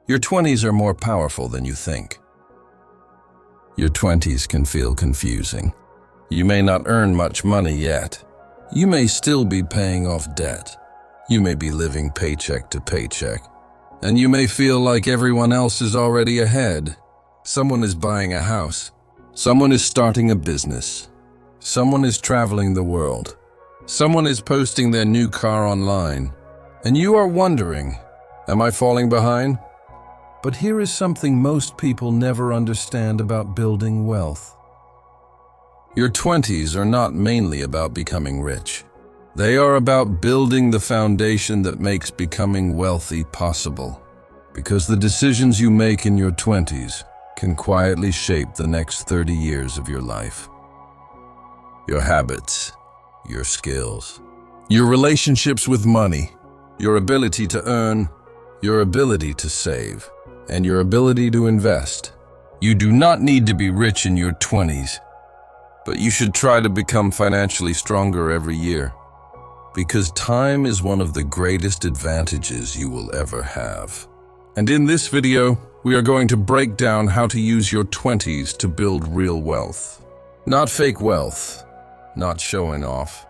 Your 20s are more powerful than you think. Your 20s can feel confusing. You may not earn much money yet. You may still be paying off debt. You may be living paycheck to paycheck. And you may feel like everyone else is already ahead. Someone is buying a house. Someone is starting a business. Someone is traveling the world. Someone is posting their new car online. And you are wondering, am I falling behind? But here is something most people never understand about building wealth. Your 20s are not mainly about becoming rich. They are about building the foundation that makes becoming wealthy possible. Because the decisions you make in your 20s can quietly shape the next 30 years of your life. Your habits, your skills, your relationships with money, your ability to earn, your ability to save, and your ability to invest. You do not need to be rich in your 20s, but you should try to become financially stronger every year. Because time is one of the greatest advantages you will ever have. And in this video, we are going to break down how to use your 20s to build real wealth. Not fake wealth, not showing off,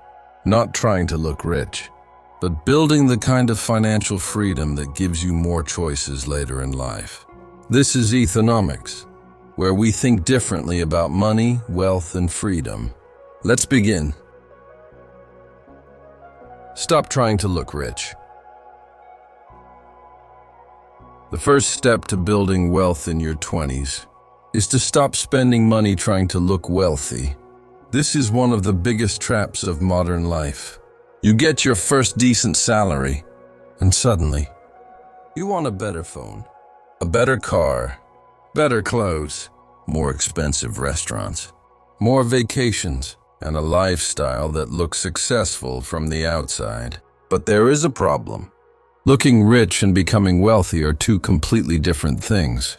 not trying to look rich, but building the kind of financial freedom that gives you more choices later in life. This is Ethanomics, where we think differently about money, wealth, and freedom. Let's begin. Stop trying to look rich. The first step to building wealth in your 20s is to stop spending money trying to look wealthy. This is one of the biggest traps of modern life. You get your first decent salary, and suddenly, you want a better phone, a better car, better clothes, more expensive restaurants, more vacations, and a lifestyle that looks successful from the outside. But there is a problem. Looking rich and becoming wealthy are two completely different things.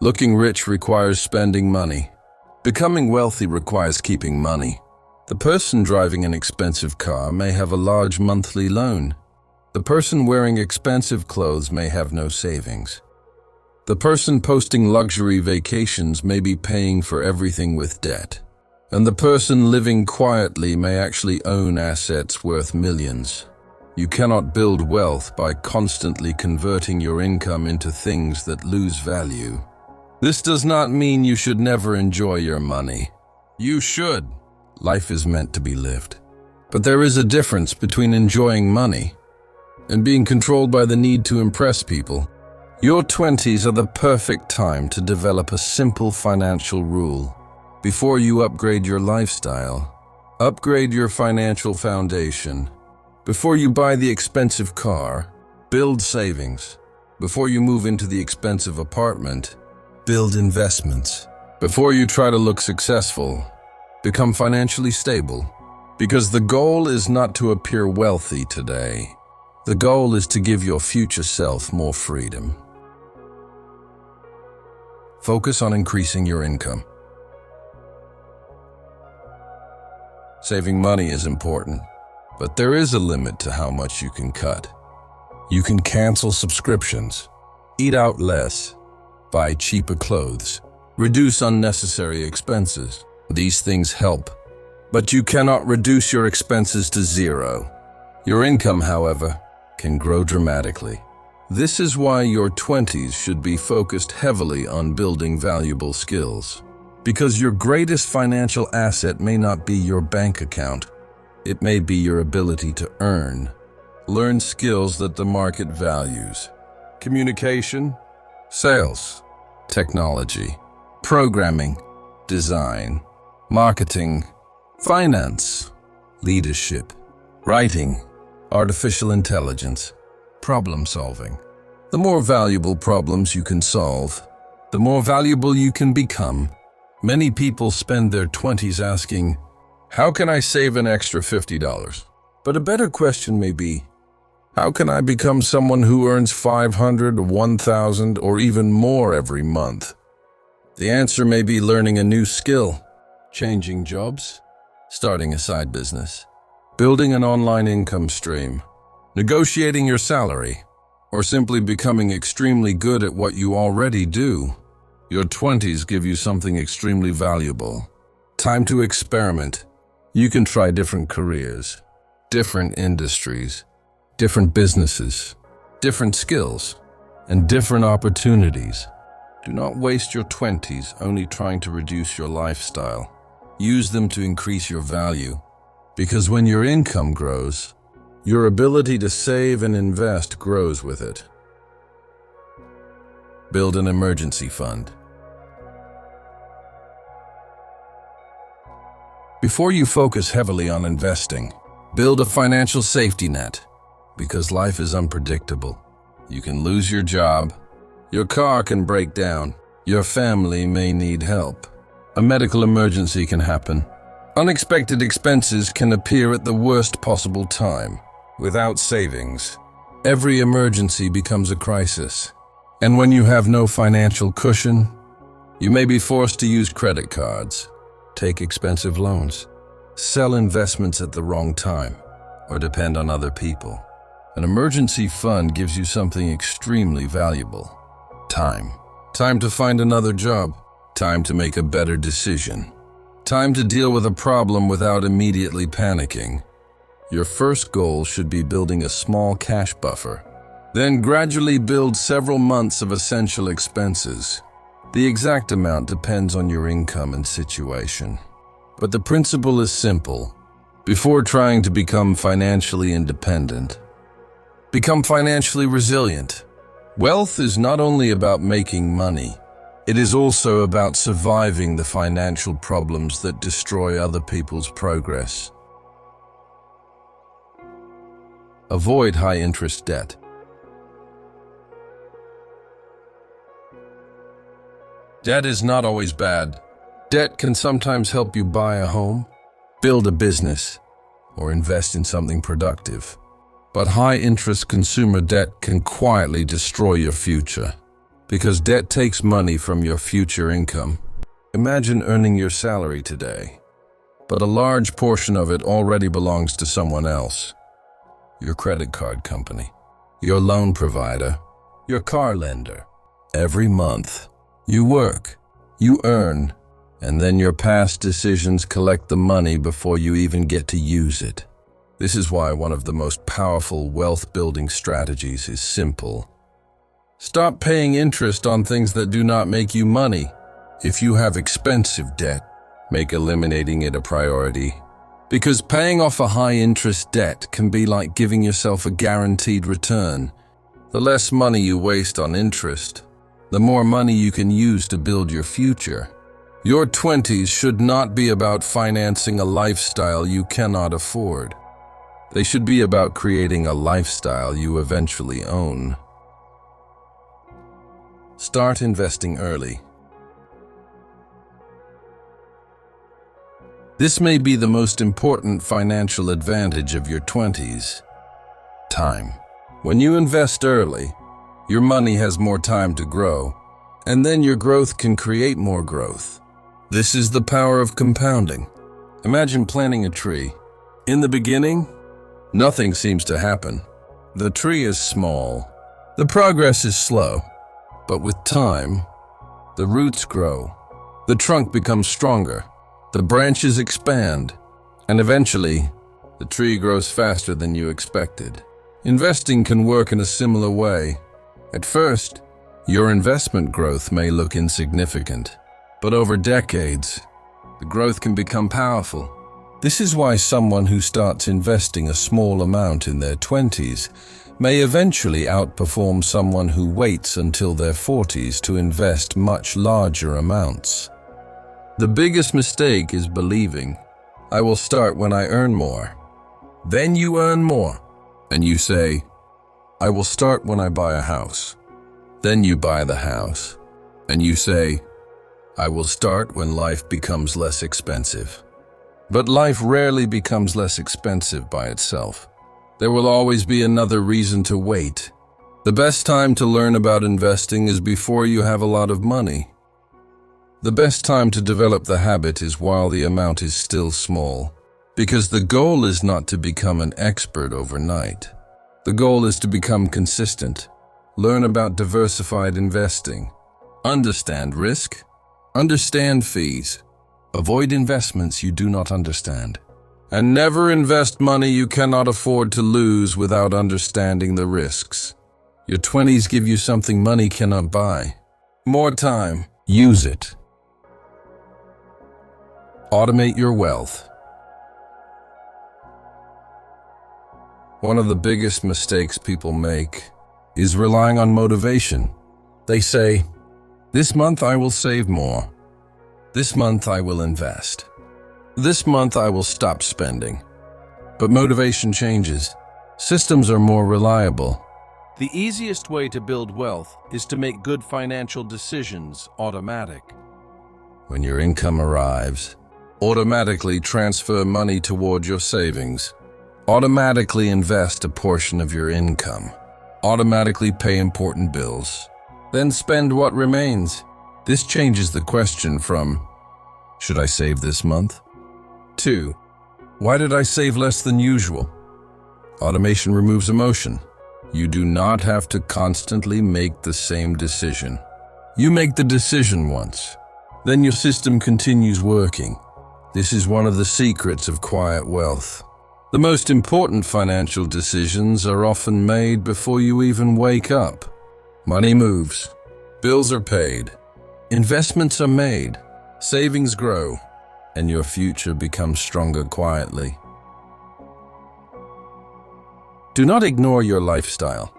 Looking rich requires spending money. Becoming wealthy requires keeping money. The person driving an expensive car may have a large monthly loan. The person wearing expensive clothes may have no savings. The person posting luxury vacations may be paying for everything with debt. And the person living quietly may actually own assets worth millions. You cannot build wealth by constantly converting your income into things that lose value. This does not mean you should never enjoy your money. You should. Life is meant to be lived. But there is a difference between enjoying money and being controlled by the need to impress people. Your 20s are the perfect time to develop a simple financial rule. Before you upgrade your lifestyle, upgrade your financial foundation. Before you buy the expensive car, build savings. Before you move into the expensive apartment, build investments. Before you try to look successful, become financially stable. Because the goal is not to appear wealthy today. The goal is to give your future self more freedom. Focus on increasing your income. Saving money is important, but there is a limit to how much you can cut. You can cancel subscriptions, eat out less, buy cheaper clothes, reduce unnecessary expenses. These things help, but you cannot reduce your expenses to zero. Your income, however, can grow dramatically. This is why your 20s should be focused heavily on building valuable skills. Because your greatest financial asset may not be your bank account. It may be your ability to earn. Learn skills that the market values. Communication, sales, technology, programming, design, marketing, finance, leadership, writing, artificial intelligence, problem solving. The more valuable problems you can solve, the more valuable you can become. Many people spend their 20s asking, how can I save an extra $50? But a better question may be, how can I become someone who earns $500, $1,000, or even more every month? The answer may be learning a new skill, changing jobs, starting a side business, building an online income stream, negotiating your salary, or simply becoming extremely good at what you already do. Your 20s give you something extremely valuable. Time to experiment. You can try different careers, different industries, different businesses, different skills, and different opportunities. Do not waste your 20s only trying to reduce your lifestyle. Use them to increase your value, because when your income grows, your ability to save and invest grows with it. Build an emergency fund. Before you focus heavily on investing, build a financial safety net, because life is unpredictable. You can lose your job, your car can break down, your family may need help. A medical emergency can happen. Unexpected expenses can appear at the worst possible time. Without savings, every emergency becomes a crisis. And when you have no financial cushion, you may be forced to use credit cards, take expensive loans, sell investments at the wrong time, or depend on other people. An emergency fund gives you something extremely valuable. Time. Time to find another job. Time to make a better decision. Time to deal with a problem without immediately panicking. Your first goal should be building a small cash buffer. Then gradually build several months of essential expenses. The exact amount depends on your income and situation. But the principle is simple. Before trying to become financially independent, become financially resilient. Wealth is not only about making money, it is also about surviving the financial problems that destroy other people's progress. Avoid high-interest debt. Debt is not always bad. Debt can sometimes help you buy a home, build a business, or invest in something productive. But high-interest consumer debt can quietly destroy your future, because debt takes money from your future income. Imagine earning your salary today, but a large portion of it already belongs to someone else. Your credit card company, your loan provider, your car lender. Every month, you work, you earn, and then your past decisions collect the money before you even get to use it. This is why one of the most powerful wealth-building strategies is simple. Stop paying interest on things that do not make you money. If you have expensive debt, make eliminating it a priority. Because paying off a high-interest debt can be like giving yourself a guaranteed return. The less money you waste on interest, the more money you can use to build your future. Your 20s should not be about financing a lifestyle you cannot afford. They should be about creating a lifestyle you eventually own. Start investing early. This may be the most important financial advantage of your 20s. Time. When you invest early, your money has more time to grow, and then your growth can create more growth. This is the power of compounding. Imagine planting a tree. In the beginning, nothing seems to happen. The tree is small. The progress is slow. But with time, the roots grow. The trunk becomes stronger. The branches expand, and eventually, the tree grows faster than you expected. Investing can work in a similar way. At first, your investment growth may look insignificant, but over decades, the growth can become powerful. This is why someone who starts investing a small amount in their 20s may eventually outperform someone who waits until their 40s to invest much larger amounts. The biggest mistake is believing, I will start when I earn more. Then you earn more, and you say, I will start when I buy a house. Then you buy the house, and you say, I will start when life becomes less expensive. But life rarely becomes less expensive by itself. There will always be another reason to wait. The best time to learn about investing is before you have a lot of money. The best time to develop the habit is while the amount is still small, because the goal is not to become an expert overnight. The goal is to become consistent. Learn about diversified investing. Understand risk. Understand fees. Avoid investments you do not understand. And never invest money you cannot afford to lose without understanding the risks. Your 20s give you something money cannot buy. More time. Use it. Automate your wealth. One of the biggest mistakes people make is relying on motivation. They say, "This month I will save more. This month I will invest. This month I will stop spending." But motivation changes. Systems are more reliable. The easiest way to build wealth is to make good financial decisions automatic. When your income arrives, automatically transfer money toward your savings. Automatically invest a portion of your income. Automatically pay important bills. Then spend what remains. This changes the question from, "Should I save this month?" to, "Why did I save less than usual?" Automation removes emotion. You do not have to constantly make the same decision. You make the decision once. Then your system continues working. This is one of the secrets of quiet wealth. The most important financial decisions are often made before you even wake up. Money moves. Bills are paid. Investments are made. Savings grow. And your future becomes stronger quietly. Do not ignore your lifestyle.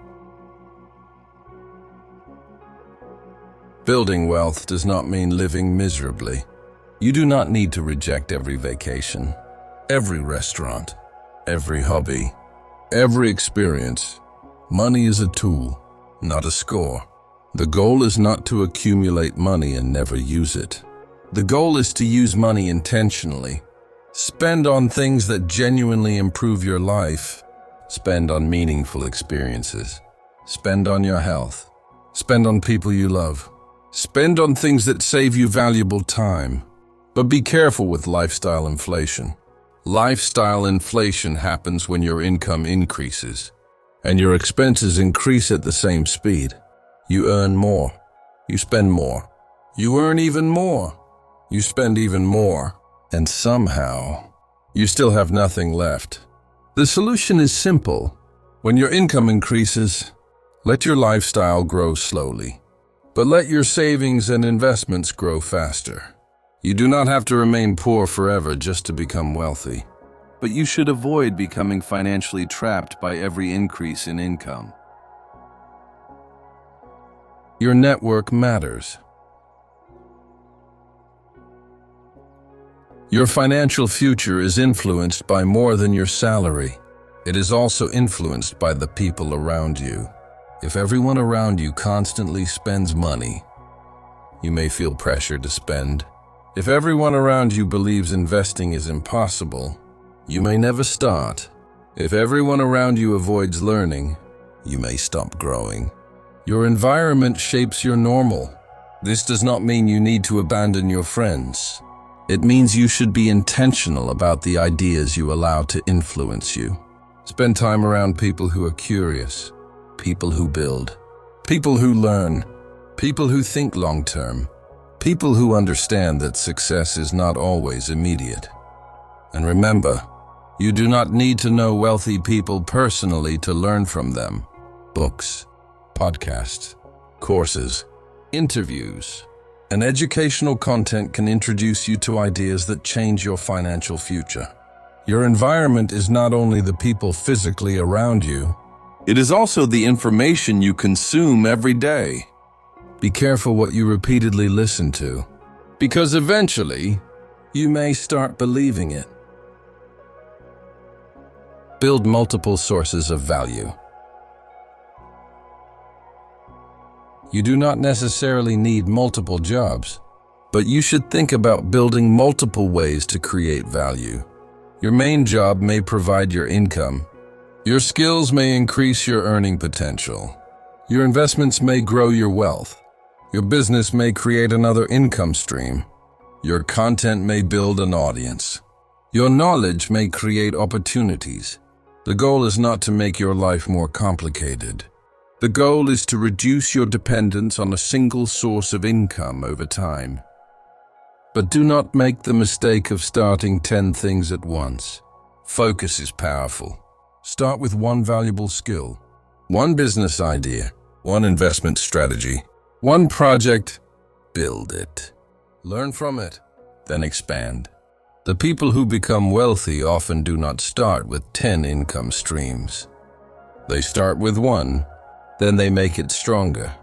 Building wealth does not mean living miserably. You do not need to reject every vacation, every restaurant, every hobby, every experience. Money is a tool, not a score. The goal is not to accumulate money and never use it. The goal is to use money intentionally. Spend on things that genuinely improve your life. Spend on meaningful experiences. Spend on your health. Spend on people you love. Spend on things that save you valuable time. But be careful with lifestyle inflation. Lifestyle inflation happens when your income increases and your expenses increase at the same speed. You earn more. You spend more. You earn even more. You spend even more. And somehow, you still have nothing left. The solution is simple. When your income increases, let your lifestyle grow slowly. But let your savings and investments grow faster. You do not have to remain poor forever just to become wealthy. But you should avoid becoming financially trapped by every increase in income. Your network matters. Your financial future is influenced by more than your salary. It is also influenced by the people around you. If everyone around you constantly spends money, you may feel pressure to spend. If everyone around you believes investing is impossible, you may never start. If everyone around you avoids learning, you may stop growing. Your environment shapes your normal. This does not mean you need to abandon your friends. It means you should be intentional about the ideas you allow to influence you. Spend time around people who are curious, people who build, people who learn, people who think long-term, people who understand that success is not always immediate. And remember, you do not need to know wealthy people personally to learn from them. Books, podcasts, courses, interviews, and educational content can introduce you to ideas that change your financial future. Your environment is not only the people physically around you, it is also the information you consume every day. Be careful what you repeatedly listen to, because eventually, you may start believing it. Build multiple sources of value. You do not necessarily need multiple jobs, but you should think about building multiple ways to create value. Your main job may provide your income. Your skills may increase your earning potential. Your investments may grow your wealth. Your business may create another income stream. Your content may build an audience. Your knowledge may create opportunities. The goal is not to make your life more complicated. The goal is to reduce your dependence on a single source of income over time. But do not make the mistake of starting 10 things at once. Focus is powerful. Start with one valuable skill, one business idea, one investment strategy, one project. Build it. Learn from it, then expand. The people who become wealthy often do not start with 10 income streams. They start with one, then they make it stronger.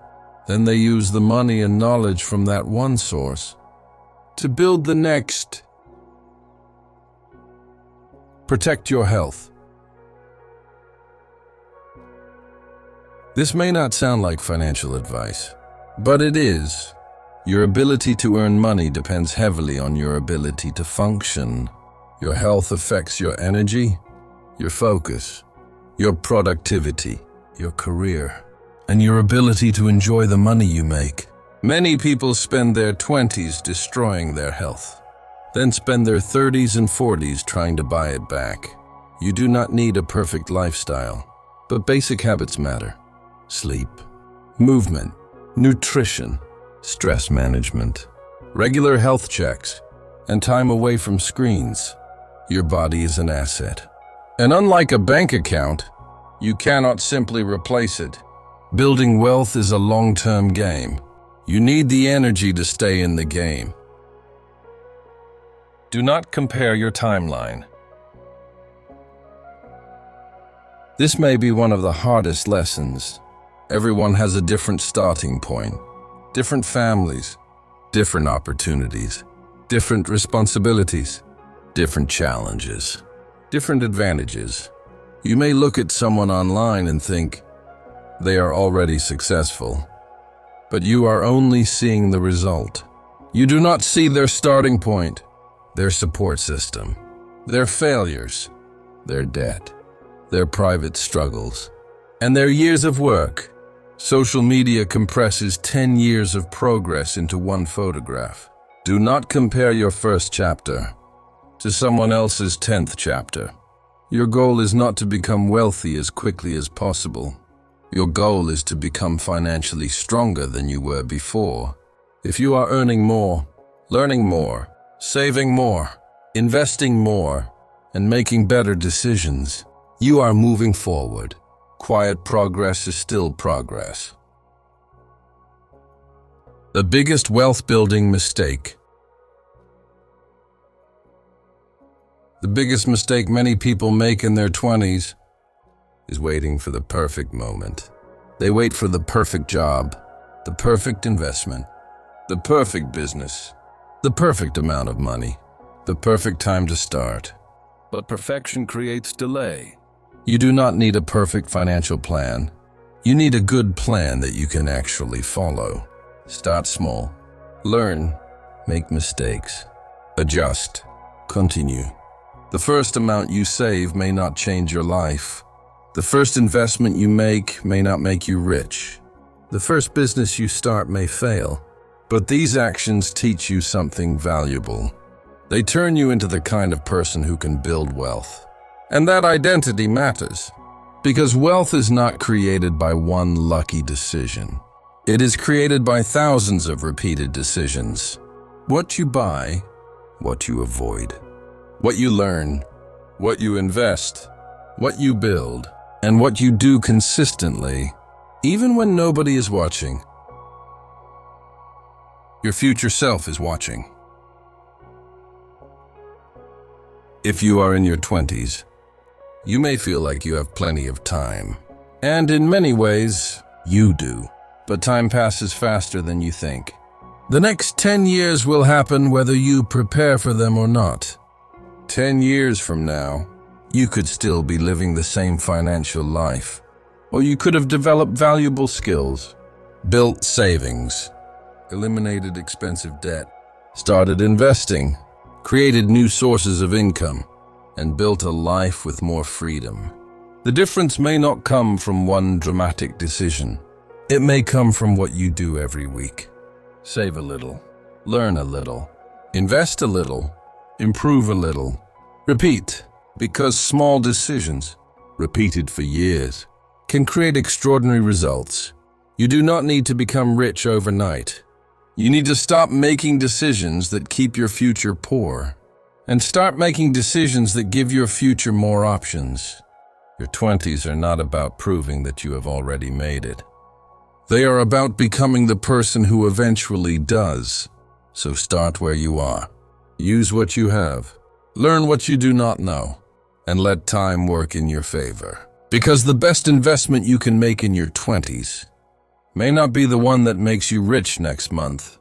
Then they use the money and knowledge from that one source to build the next. Protect your health. This may not sound like financial advice, but it is. Your ability to earn money depends heavily on your ability to function. Your health affects your energy, your focus, your productivity, your career, and your ability to enjoy the money you make. Many people spend their 20s destroying their health, then spend their 30s and 40s trying to buy it back. You do not need a perfect lifestyle, but basic habits matter. Sleep, movement, nutrition, stress management, regular health checks, and time away from screens. Your body is an asset. And unlike a bank account, you cannot simply replace it. Building wealth is a long-term game. You need the energy to stay in the game. Do not compare your timeline. This may be one of the hardest lessons. Everyone has a different starting point, different families, different opportunities, different responsibilities, different challenges, different advantages. You may look at someone online and think they are already successful, but you are only seeing the result. You do not see their starting point, their support system, their failures, their debt, their private struggles, and their years of work. Social media compresses 10 years of progress into one photograph. Do not compare your first chapter to someone else's 10th chapter. Your goal is not to become wealthy as quickly as possible. Your goal is to become financially stronger than you were before. If you are earning more, learning more, saving more, investing more, and making better decisions, you are moving forward. Quiet progress is still progress. The biggest wealth-building mistake. The biggest mistake many people make in their 20s is waiting for the perfect moment. They wait for the perfect job, the perfect investment, the perfect business, the perfect amount of money, the perfect time to start. But perfection creates delay. You do not need a perfect financial plan. You need a good plan that you can actually follow. Start small. Learn. Make mistakes. Adjust. Continue. The first amount you save may not change your life. The first investment you make may not make you rich. The first business you start may fail. But these actions teach you something valuable. They turn you into the kind of person who can build wealth. And that identity matters, because wealth is not created by one lucky decision. It is created by thousands of repeated decisions. What you buy, what you avoid, what you learn, what you invest, what you build, and what you do consistently, even when nobody is watching. Your future self is watching. If you are in your 20s, you may feel like you have plenty of time. And in many ways, you do. But time passes faster than you think. The next 10 years will happen whether you prepare for them or not. 10 years from now, you could still be living the same financial life. Or you could have developed valuable skills, built savings, eliminated expensive debt, started investing, created new sources of income, and built a life with more freedom. The difference may not come from one dramatic decision. It may come from what you do every week. Save a little, learn a little, invest a little, improve a little. Repeat, because small decisions, repeated for years, can create extraordinary results. You do not need to become rich overnight. You need to stop making decisions that keep your future poor and start making decisions that give your future more options. Your 20s are not about proving that you have already made it. They are about becoming the person who eventually does. So start where you are. Use what you have. Learn what you do not know. And let time work in your favor. Because the best investment you can make in your 20s may not be the one that makes you rich next month.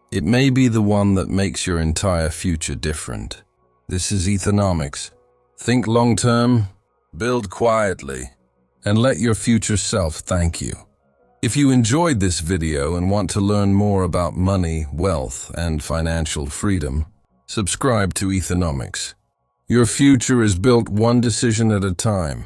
It may be the one that makes your entire future different. This is Ethanomics. Think long-term, build quietly, and let your future self thank you. If you enjoyed this video and want to learn more about money, wealth, and financial freedom, subscribe to Ethanomics. Your future is built one decision at a time.